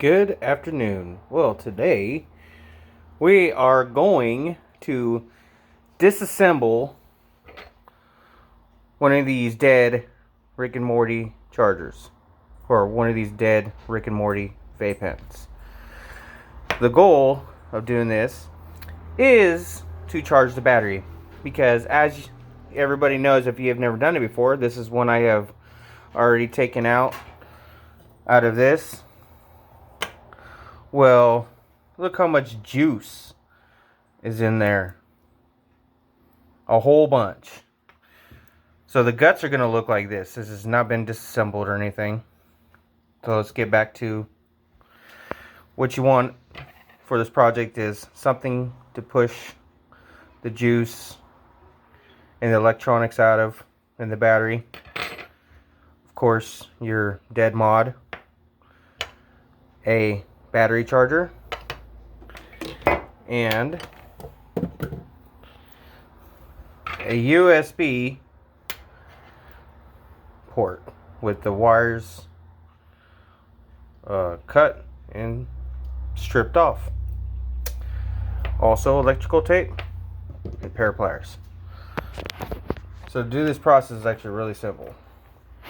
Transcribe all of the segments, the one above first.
Good afternoon. Well, today we are going to disassemble one of these dead Rick and Morty chargers, or one of these dead Rick and Morty vape pens. The goal of doing this is to charge the battery, because as everybody knows, if you have never done it before, this is one I have already taken out of this. Well, look how much juice is in there. A whole bunch. So the guts are going to look like this. This has not been disassembled or anything. So let's get back to what you want for this project is something to push the juice and the electronics out of in the battery. Of course, your dead mod. A battery charger, and a USB port with the wires cut and stripped off. Also electrical tape and a pair of pliers. So to do this process is actually really simple.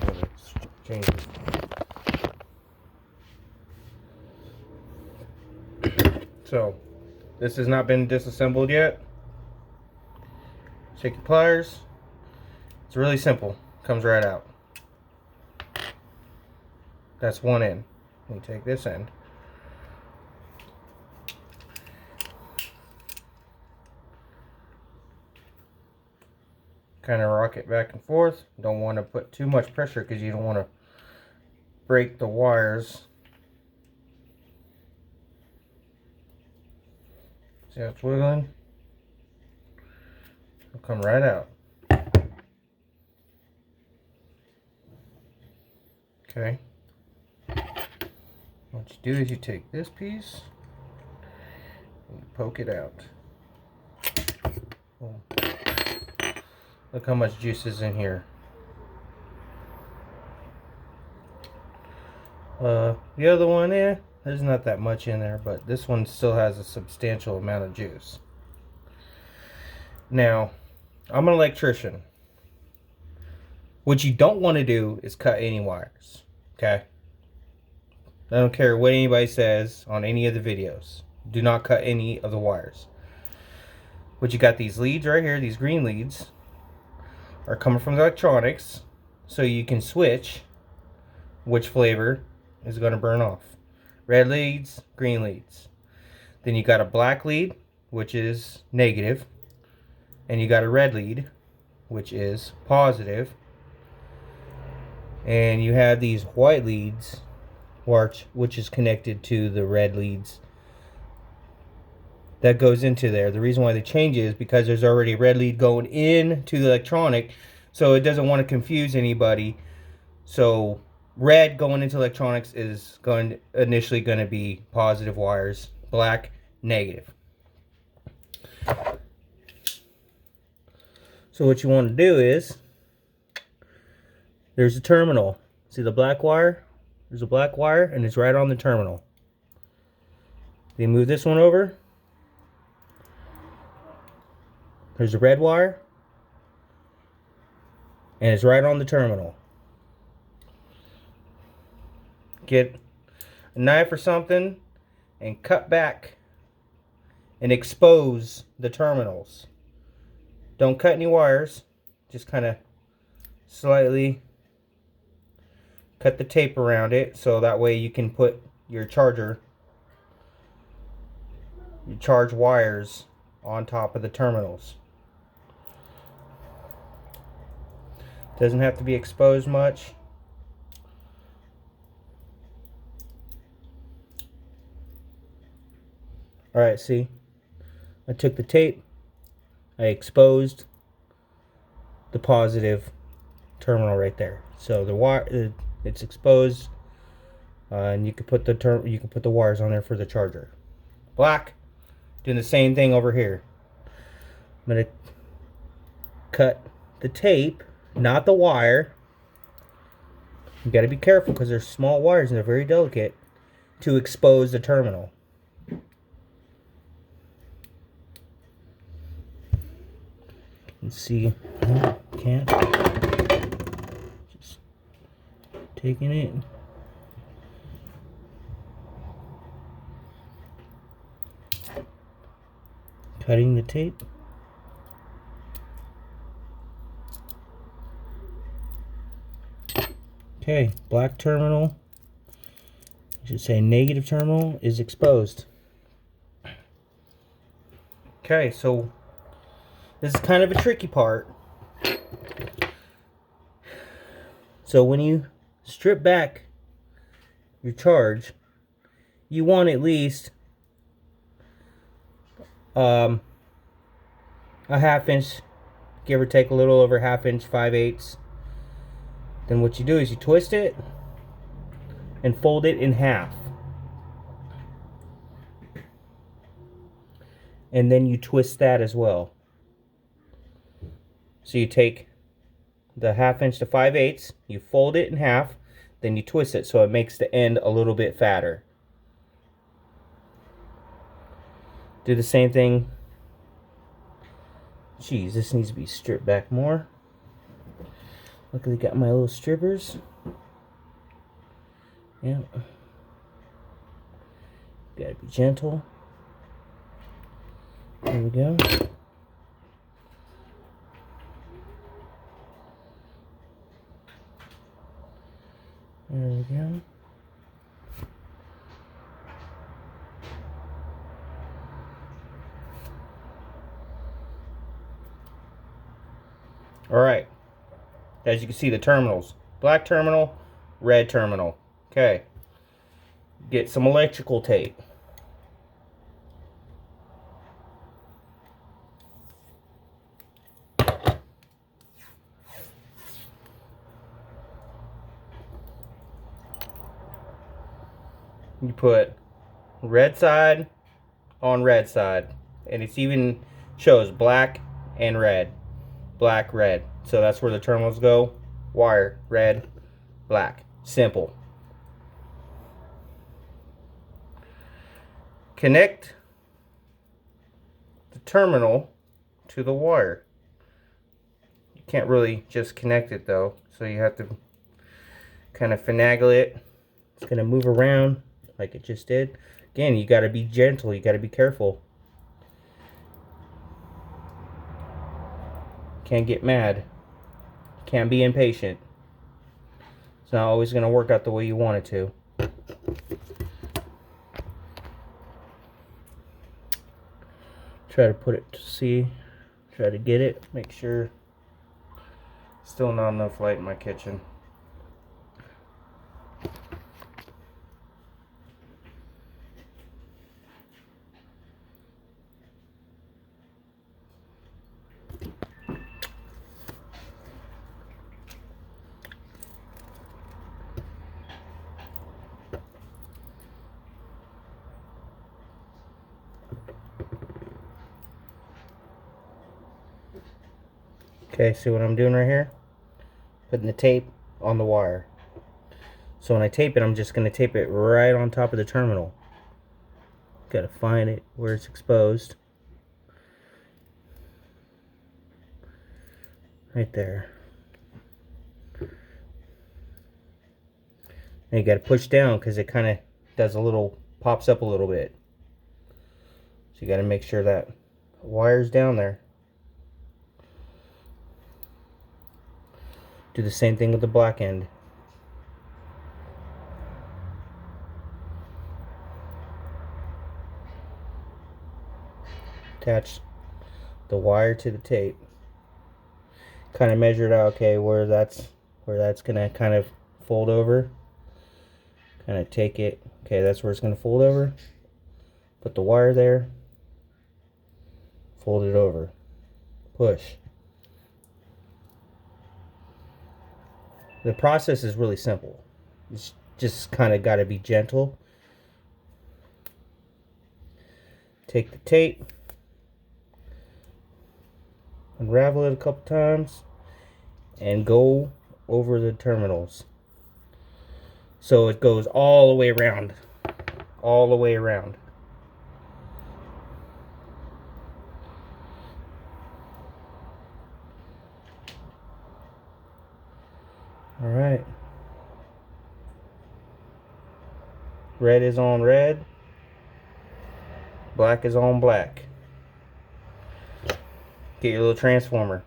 Let's change this. So, this has not been disassembled yet. Take your pliers. It's really simple. Comes right out. That's one end. You take this end. Kind of rock it back and forth. Don't want to put too much pressure because you don't want to break the wires. See how it's wiggling? It'll come right out. Okay. What you do is you take this piece and you poke it out. Boom. Look how much juice is in here. The other one, there's not that much in there, but this one still has a substantial amount of juice. Now, I'm an electrician. What you don't want to do is cut any wires, okay? I don't care what anybody says on any of the videos. Do not cut any of the wires. But you got these leads right here, these green leads, are coming from the electronics, so you can switch which flavor is going to burn off. Red leads, green leads. Then you got a black lead, which is negative. And you got a red lead, which is positive. And you have these white leads, which is connected to the red leads. That goes into there. The reason why they change it is because there's already a red lead going into the electronic. So it doesn't want to confuse anybody. So red going into electronics is initially going to be positive wires. Black, negative. So what you want to do is, there's a terminal. See the black wire? There's a black wire and it's right on the terminal. Then move this one over. There's a red wire. And it's right on the terminal. Get a knife or something and cut back and expose the terminals. Don't cut any wires. Just kind of slightly cut the tape around it so that way you can put your charge wires on top of the terminals. Doesn't have to be exposed much. Alright, see? I took the tape, I exposed the positive terminal right there. So the wire, it's exposed, and you can put the wires on there for the charger. Black, doing the same thing over here. I'm gonna cut the tape, not the wire. You got to be careful because they're small wires and they're very delicate. to expose the terminal. You can see, can't. Just taking it. Cutting the tape. Okay, black terminal, I should say negative terminal, is exposed. Okay, so this is kind of a tricky part. So when you strip back your charge, you want at least a ½ inch, give or take a little over ½ inch, 5/8. Then what you do is you twist it and fold it in half. And then you twist that as well. So you take the ½ inch to 5/8, you fold it in half, then you twist it so it makes the end a little bit fatter. Do the same thing. Jeez, this needs to be stripped back more. Luckily got my little strippers. Yeah. Gotta be gentle. There we go. There we go. Alright. As you can see, the terminals. Black terminal, red terminal. Okay. Get some electrical tape. You put red side on red side. And it's even shows black and red. Black, red. So that's where the terminals go. Wire, red, black. Simple. Connect the terminal to the wire. You can't really just connect it though. So you have to kind of finagle it. It's going to move around like it just did. Again, you got to be gentle. You got to be careful. Can't get mad. Can't be impatient. It's not always going to work out the way you want it to. Try to put it to see. Try to get it. Make sure. Still not enough light in my kitchen. Okay, see what I'm doing right here? Putting the tape on the wire. So when I tape it, I'm just going to tape it right on top of the terminal. Got to find it where it's exposed. Right there. And you got to push down because it kind of does a little, pops up a little bit. So you got to make sure that wire's down there. Do the same thing with the black end. Attach the wire to the tape. Kind of measure it out, okay, where that's gonna kind of fold over. Kind of take it, okay, that's where it's gonna fold over. Put the wire there. Fold it over. Push. The process is really simple. It's just kind of got to be gentle. Take the tape, unravel it a couple times, and go over the terminals. So it goes all the way around. all the way around. Alright. Red is on red. Black is on black. Get your little transformer.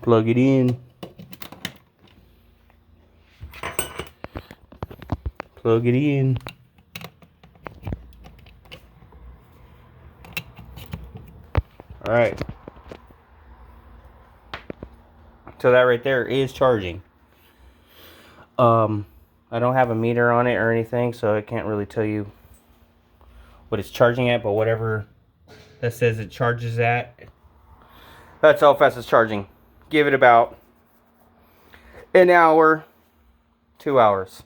Plug it in. Plug it in. Alright. So that right there is charging. I don't have a meter on it or anything, so I can't really tell you what it's charging at, but whatever that says it charges at, that's how fast it's charging. Give it about an hour, 2 hours.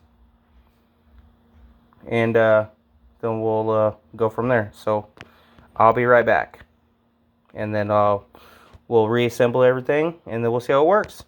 And then we'll go from there. So I'll be right back. And then we'll reassemble everything, and then we'll see how it works.